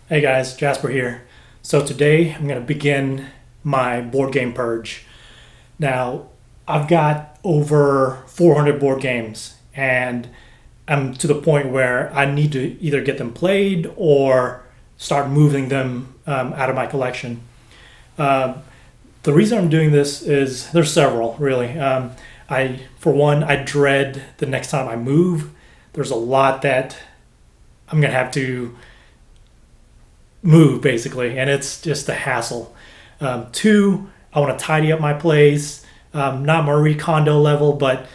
Hey guys, Jasper here. So today I'm going to begin my board game purge. Now, I've got over 400 board games and I'm to the point where I need to either get them played or start moving them out of my collection. Uh, the reason I'm doing this is there's several really. For one, I dread the next time I move. There's a lot that I'm going to have to move basically, and it's just a hassle. Two, I want to tidy up my place, not Marie Kondo level, but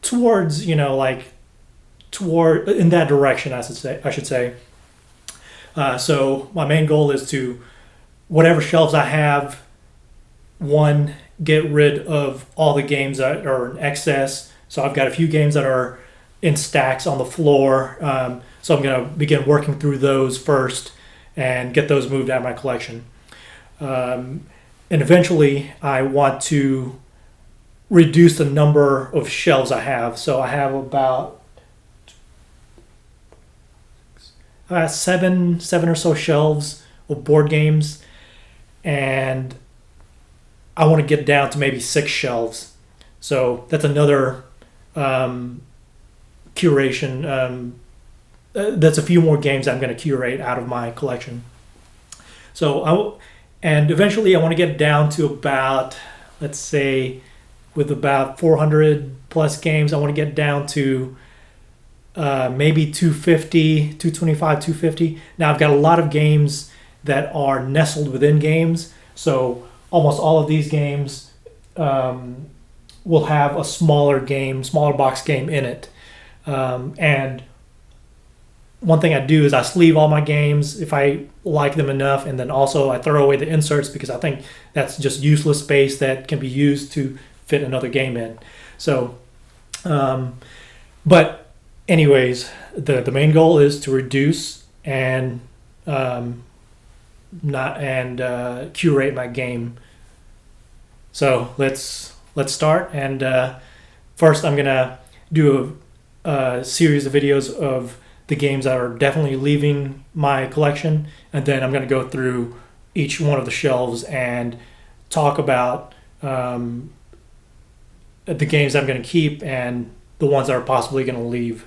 towards like toward in that direction. I should say. So my main goal is to whatever shelves I have. One, get rid of all the games that are in excess. So I've got a few games that are in stacks on the floor. So I'm going to begin working through those first and get those moved out of my collection. And eventually, I want to reduce the number of shelves I have. So I have about seven or so shelves of board games, and I want to get down to maybe 6 shelves. So that's another curation. That's a few more games I'm going to curate out of my collection. And eventually I want to get down to about, let's say, with about 400 plus games, I want to get down to maybe 250, 225, 250. Now I've got a lot of games that are nestled within games. So almost all of these games will have a smaller box game in it. And one thing I do is I sleeve all my games if I like them enough, and then also I throw away the inserts because I think that's just useless space that can be used to fit another game in. So, but anyways, the main goal is to reduce and not and curate my game. So let's start. And first, I'm gonna do a series of videos of the games that are definitely leaving my collection, and then I'm going to go through each one of the shelves and talk about the games I'm going to keep and the ones that are possibly going to leave.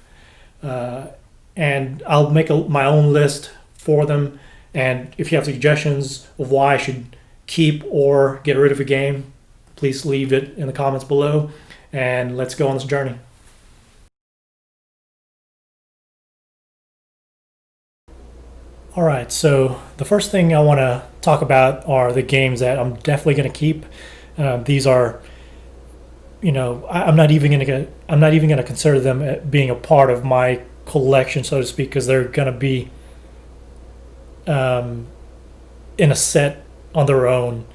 And I'll make my own list for them, and if you have suggestions of why I should keep or get rid of a game, please leave it in the comments below, and let's go on this journey. All right, so the first thing I want to talk about are the games that I'm definitely going to keep. These are, I'm not even going to consider them being a part of my collection, so to speak, because they're going to be in a set on their own.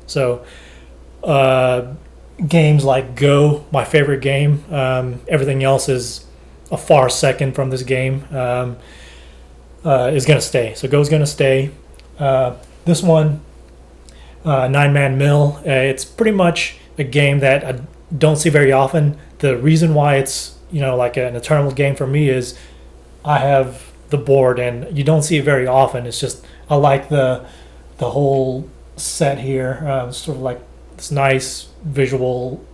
So games like Go, my favorite game. Everything else is a far second from this game. Is going to stay. So Go's going to stay. This one, Nine Man Mill, it's pretty much a game that I don't see very often. The reason why it's like an eternal game for me is I have the board and you don't see it very often. It's just I like the whole set here. Sort of like this nice visual,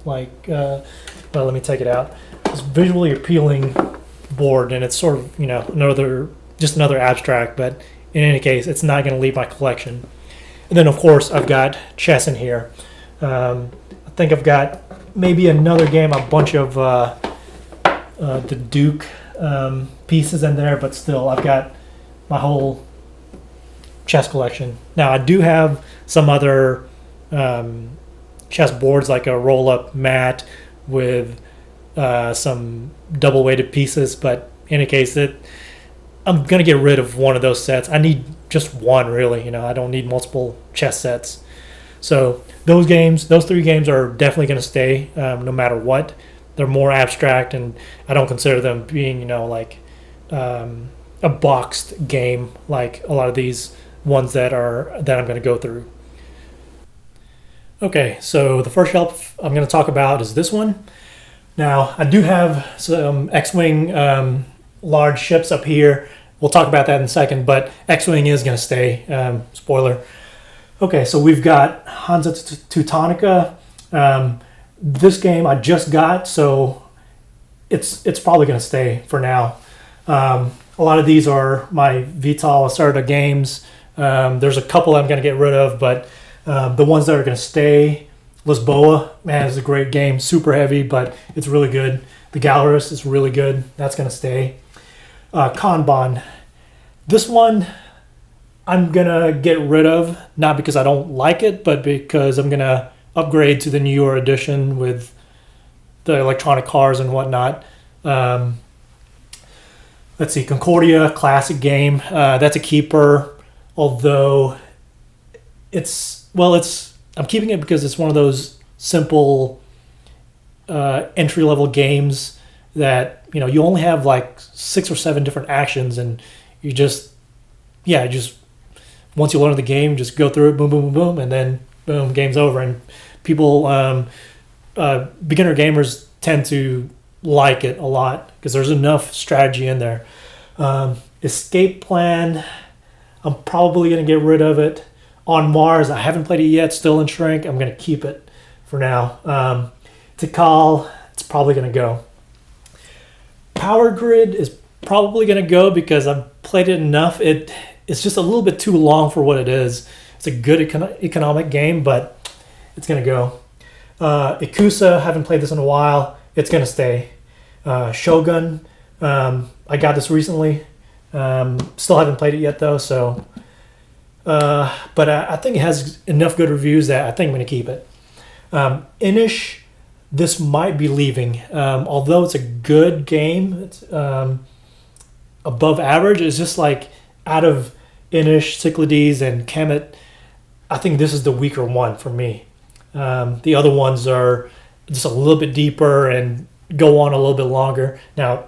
well, let me take it out. It's visually appealing board, and it's sort of another abstract, but in any case, it's not going to leave my collection. And then, of course, I've got chess in here. I think I've got maybe another game, a bunch of the Duke pieces in there, but still, I've got my whole chess collection. Now, I do have some other chess boards, like a roll-up mat with some double-weighted pieces, but in any case, I'm going to get rid of one of those sets. I need just one, really. I don't need multiple chess sets. So those 3 games are definitely going to stay no matter what. They're more abstract, and I don't consider them being, like a boxed game like a lot of these ones that I'm going to go through. Okay, so the first shelf I'm going to talk about is this one. Now, I do have some X-Wing large ships up here. we'll talk about that in a second. But X-wing is going to stay. Spoiler. Okay, so we've got Hansa Teutonica. This game I just got, so it's probably going to stay for now. A lot of these are my Vital Lacerda games. There's a couple I'm going to get rid of, but the ones that are going to stay, Lisboa, man, it's a great game. Super heavy, but it's really good. The Gallerist is really good. That's going to stay. Kanban. This one I'm going to get rid of, not because I don't like it, but because I'm going to upgrade to the newer edition with the electronic cars and whatnot. Let's see, Concordia, classic game. That's a keeper, although I'm keeping it because it's one of those simple entry-level games that, you only have like 6 or 7 different actions, and you just once you learn the game, just go through it, boom, boom, boom, boom, and then boom, game's over. And people, beginner gamers tend to like it a lot because there's enough strategy in there. Escape Plan, I'm probably going to get rid of it. On Mars, I haven't played it yet, still in shrink. I'm going to keep it for now. Tikal, it's probably going to go. Power Grid is probably going to go because I've played it enough. It's just a little bit too long for what it is. It's a good economic game, but it's going to go. Ikusa, haven't played this in a while. It's going to stay. Shogun, I got this recently. Still haven't played it yet, though. So, but I think it has enough good reviews that I think I'm going to keep it. Inish, this might be leaving. Although it's a good game, it's above average. It's just like out of Inish, Cyclades, and Kemet, I think this is the weaker one for me. The other ones are just a little bit deeper and go on a little bit longer. Now,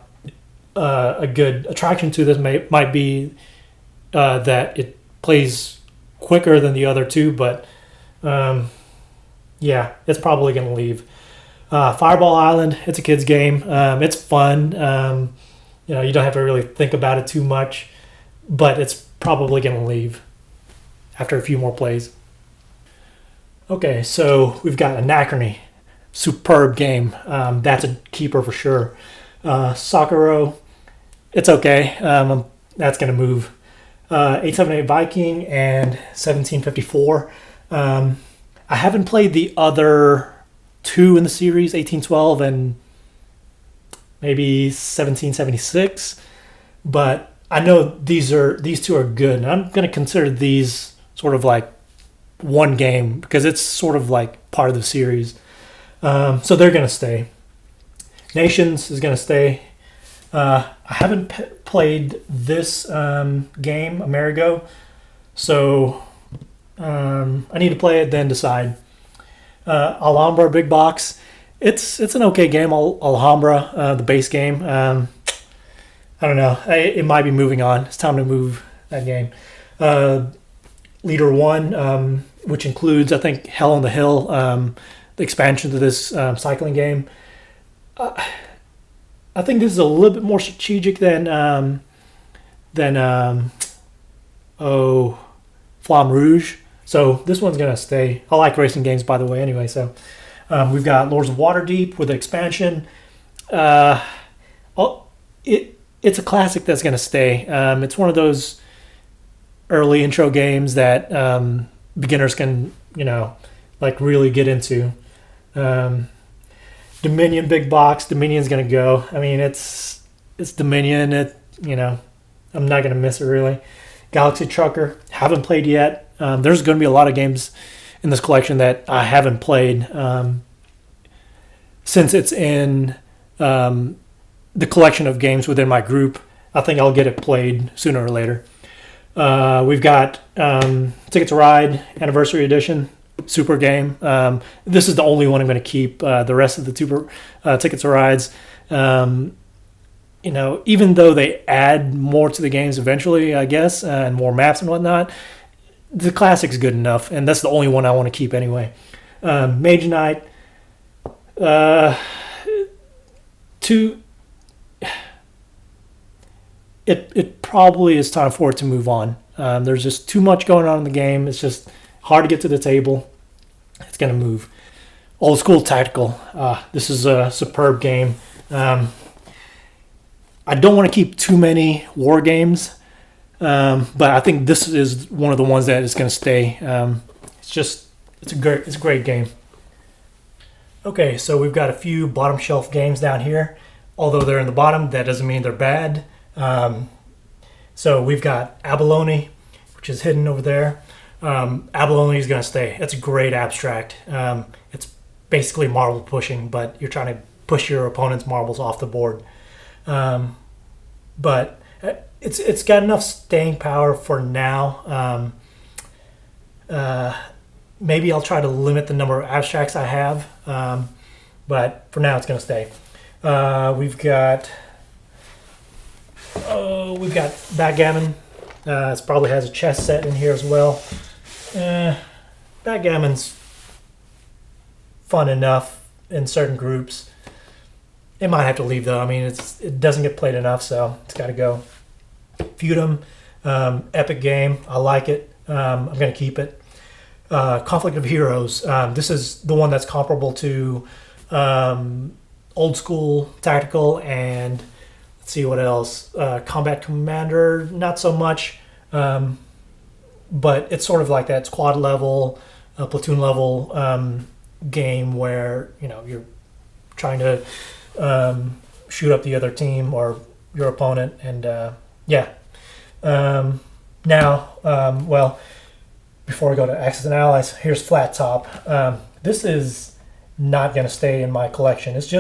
a good attraction to this might be that it plays quicker than the other two, but it's probably going to leave. Fireball Island, it's a kid's game. It's fun. You don't have to really think about it too much, but it's probably going to leave after a few more plays. Okay, so we've got Anachrony. Superb game. That's a keeper for sure. Sakura, it's okay. That's going to move. 878 Viking and 1754. I haven't played the other two in the series, 1812 and maybe 1776, but I know these two are good, and I'm going to consider these sort of like one game because it's sort of like part of the series. So they're going to stay. Nations is going to stay. I haven't played this game, Amerigo, so I need to play it, then decide. Alhambra Big Box, it's an okay game. Alhambra, the base game. I don't know. It might be moving on. It's time to move that game. Leader 1, which includes, I think, Hell on the Hill, the expansion to this cycling game. I think this is a little bit more strategic than Flamme Rouge. So this one's going to stay. I like racing games, by the way, anyway. So we've got Lords of Waterdeep with the expansion. It's a classic that's going to stay. It's one of those early intro games that beginners can, like really get into. Dominion Big Box. Dominion's going to go. I mean, it's Dominion. I'm not going to miss it really. Galaxy Trucker. Haven't played yet. There's going to be a lot of games in this collection that I haven't played. Since it's in the collection of games within my group, I think I'll get it played sooner or later. We've got Ticket to Ride Anniversary Edition, super game. This is the only one I'm going to keep. The rest of the Ticket to Rides, even though they add more to the games eventually, I guess, and more maps and whatnot, the classic's good enough, and that's the only one I want to keep anyway. Mage Knight, it probably is time for it to move on. There's just too much going on in the game. It's just hard to get to the table. It's going to move. Old School Tactical. This is a superb game. I don't want to keep too many war games, but I think this is one of the ones that is going to stay. It's a great game. Okay, so we've got a few bottom shelf games down here. Although they're in the bottom, that doesn't mean they're bad. So we've got Abalone, which is hidden over there. Abalone is going to stay. It's a great abstract. It's basically marble pushing, but you're trying to push your opponent's marbles off the board. But it's got enough staying power for now. Maybe I'll try to limit the number of abstracts I have, but for now it's going to stay. We've got Backgammon. It probably has a chess set in here as well. Backgammon's fun enough in certain groups. It might have to leave though. I mean, it doesn't get played enough, so it's got to go. Feudum, epic game. I like it. I'm going to keep it. Conflict of Heroes. This is the one that's comparable to Old School Tactical and let's see what else. Combat Commander, not so much, but it's sort of like that squad level, platoon level game where you're trying to shoot up the other team or your opponent, and well, before we go to Axis and Allies, here's Flat Top. This is not going to stay in my collection. It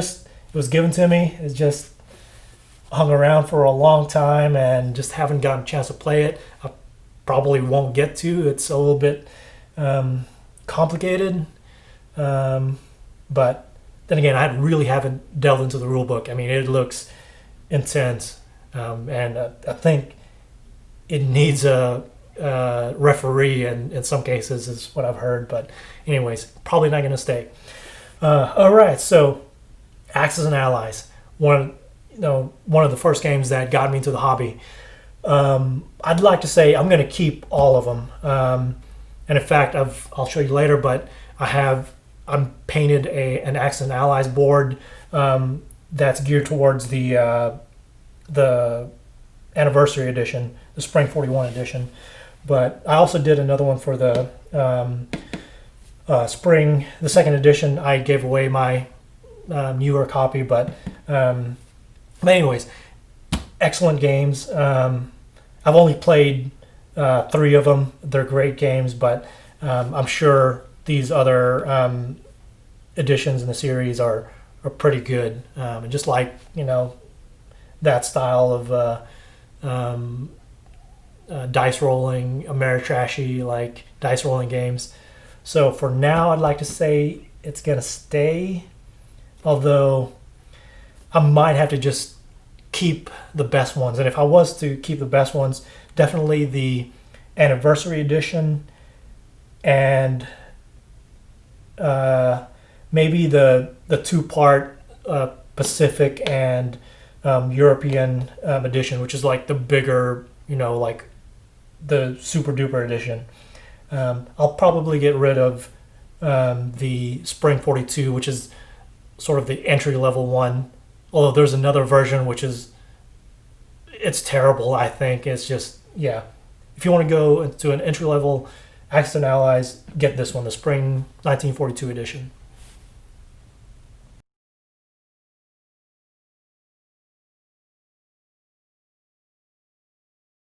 was given to me. It's just hung around for a long time and just haven't gotten a chance to play it. I probably won't get to. It's a little bit complicated. But then again, I really haven't delved into the rule book. I mean, it looks intense. And I think it needs a referee in some cases is what I've heard. But anyways, probably not going to stay. All right, so Axis and Allies. One of the first games that got me into the hobby. I'd like to say I'm going to keep all of them. And in fact, I'll show you later, but I'm painted an Axis and Allies board that's geared towards the anniversary edition, the Spring 41 edition. But I also did another one for the Spring, the second edition. I gave away my newer copy, but anyways, excellent games. I've only played 3 of them. They're great games, but I'm sure these other editions in the series are pretty good. And just like that style of dice rolling, Ameritrashy, like dice rolling games. So for now, I'd like to say it's gonna stay. Although I might have to just keep the best ones. And if I was to keep the best ones, definitely the anniversary edition and maybe the 2-part Pacific and European edition, which is like the bigger, like the super duper edition. I'll probably get rid of the Spring 42, which is sort of the entry level one. Although there's another version it's terrible. I think it's just If you want to go into an entry level Axis and Allies, get this one, the Spring 1942 edition.